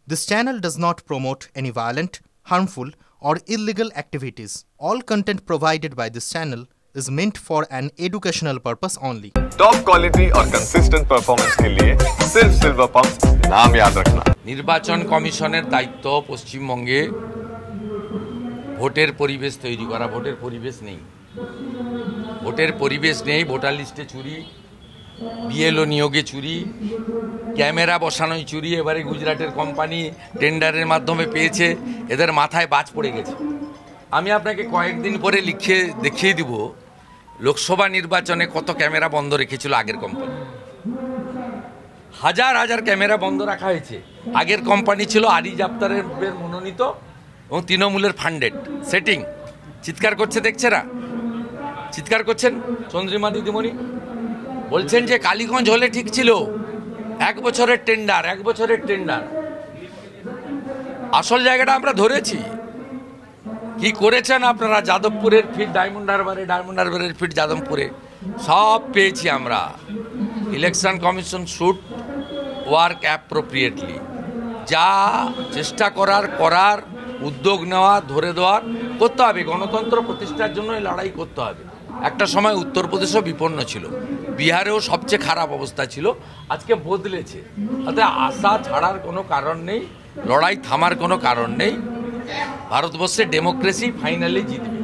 This channel does not promote any violent, harmful, or illegal activities. All content provided by this channel is meant for an educational purpose only. Top quality और consistent performance के लिए सिर्फ silver pump नाम याद रखना। নির্বাচন কমিশনের দায়িত্ব পশ্চিমবঙ্গে ভোটের পরিবেশ তৈরি করা। ভোটের পরিবেশ নেই, ভোটার লিস্টে চুরি, বিএলও নিয়োগে চুরি, ক্যামেরা বসানোই চুরি। এবারে গুজরাটের কোম্পানি টেন্ডারের মাধ্যমে পেয়েছে, এদের মাথায় বাজ পড়ে গেছে। আমি আপনাকে কয়েকদিন পরে লিখে দেখিয়ে দিব লোকসভা নির্বাচনে কত ক্যামেরা বন্ধ রেখেছিল আগের কোম্পানি। হাজার হাজার ক্যামেরা বন্ধ রাখা হয়েছে। আগের কোম্পানি ছিল আরিজ আফতারের মনোনীত এবং তৃণমূলের ফান্ডেড সেটিং। চিৎকার করছে, দেখছে না? চিৎকার করছেন চন্দ্রিমা দিদিমণি, বলছেন যে কালীগঞ্জ হলে ঠিক ছিল। 1 বছরের টেন্ডার। আসল জায়গাটা আমরা ধরেছি। কি করেছেন আপনারা? যাদবপুরের ফিট ডায়মন্ড হারবারের ফিট যাদবপুরে সব পেয়েছি আমরা। Election commission should work appropriately. যা চেষ্টা করার উদ্যোগ নেওয়া, ধরে দেওয়ার করতে হবে। গণতন্ত্র প্রতিষ্ঠার জন্য এই লড়াই করতে হবে। একটা সময় উত্তরপ্রদেশও বিপন্ন ছিল, বিহারেও সবচেয়ে খারাপ অবস্থা ছিল, আজকে বদলেছে। তাতে আশা ছাড়ার কোনো কারণ নেই, লড়াই থামার কোনো কারণ নেই। ভারতবর্ষে ডেমোক্রেসি ফাইনালি জিতবে।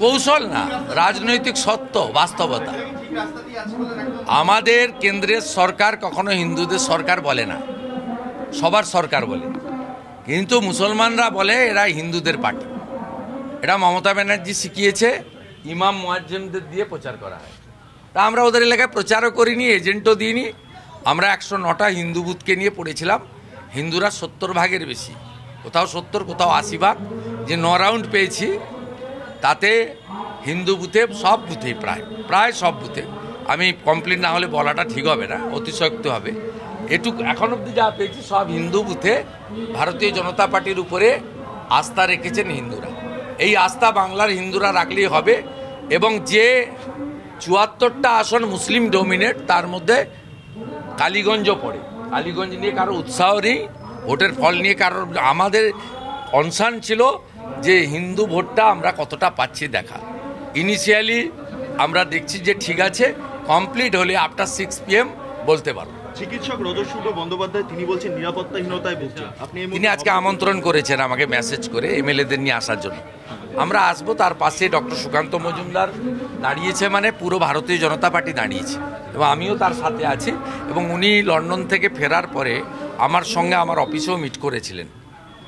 কৌশল না, রাজনৈতিক সত্য, বাস্তবতা। আমাদের কেন্দ্রের সরকার কখনো হিন্দুদের সরকার বলে না, সবার সরকার বলে। কিন্তু মুসলমানরা বলে এরা হিন্দুদের পার্টি। এটা মমতা ব্যানার্জি শিখিয়েছে, ইমাম মুয়াজ্জিমদের দিয়ে প্রচার করা হয়। তা আমরা ওদের এলাকায় প্রচারও করিনি, এজেন্টও দিইনি। আমরা 109টা হিন্দু বুথকে নিয়ে পড়েছিলাম। হিন্দুরা 70 ভাগের বেশি, কোথাও 70, কোথাও 80 ভাগ। যে 9 রাউন্ড পেয়েছি তাতে হিন্দু বুথে সব বুথেই প্রায় সব বুথে, আমি কমপ্লিট না হলে বলাটা ঠিক হবে না, অতিশয়োক্ত হবে। এটুকু এখন অবধি যা পেয়েছি সব হিন্দু বুথে ভারতীয় জনতা পার্টির উপরে আস্থা রেখেছেন হিন্দুরা। এই আস্থা বাংলার হিন্দুরা রাখলেই হবে। এবং যে 74টা আসন মুসলিম ডোমিনেট, তার মধ্যে কালীগঞ্জও পড়ে। কালীগঞ্জ নিয়ে কারো উৎসাহ নেই, ভোটের ফল নিয়ে কারোর। আমাদের কনসার্ন ছিল যে হিন্দু ভোটটা আমরা কতটা পাচ্ছি দেখা। ইনিশিয়ালি আমরা দেখছি যে ঠিক আছে, কমপ্লিট হলে আফটার 6 PM বলতে পারবো। চিকিৎসক রজস্বী বন্দ্যোপাধ্যায় তিনি বলছেন নিরাপত্তাহীনতায় ভুগছেন। তিনি আজকে আমন্ত্রণ করেছেন আমাকে মেসেজ করে এমএলএদের নিয়ে আসার জন্য। আমরা আসবো। তার পাশে ডক্টর সুকান্ত মজুমদার দাঁড়িয়েছে, মানে পুরো ভারতীয় জনতা পার্টি দাঁড়িয়েছে, এবং আমিও তার সাথে আছি। এবং উনি লন্ডন থেকে ফেরার পরে আমার সঙ্গে আমার অফিসেও মিট করেছিলেন।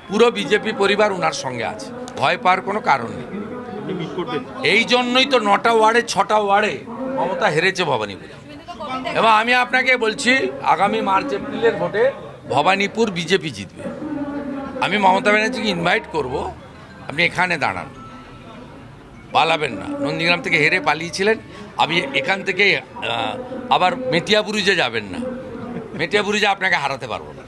পুরো বিজেপি পরিবার ওনার সঙ্গে আছে, ভয় পাওয়ার কোনো কারণ নেই। এই জন্যই তো 9টা ওয়ার্ডে 6টা ওয়ার্ডে মমতা হেরেছে ভবানীপুরে। এবং আমি আপনাকে বলছি, আগামী মার্চ এপ্রিলের ভোটে ভবানীপুর বিজেপি জিতবে। আমি মমতা ব্যানার্জিকে ইনভাইট করব, আপনি এখানে দাঁড়ান, পালাবেন না। নন্দীগ্রাম থেকে হেরে পালিয়েছিলেন, আপনি এখান থেকে আবার মেটিয়াবুরুজে যাবেন না। মেটিয়াবুরুজে আপনাকে হারাতে পারবো না।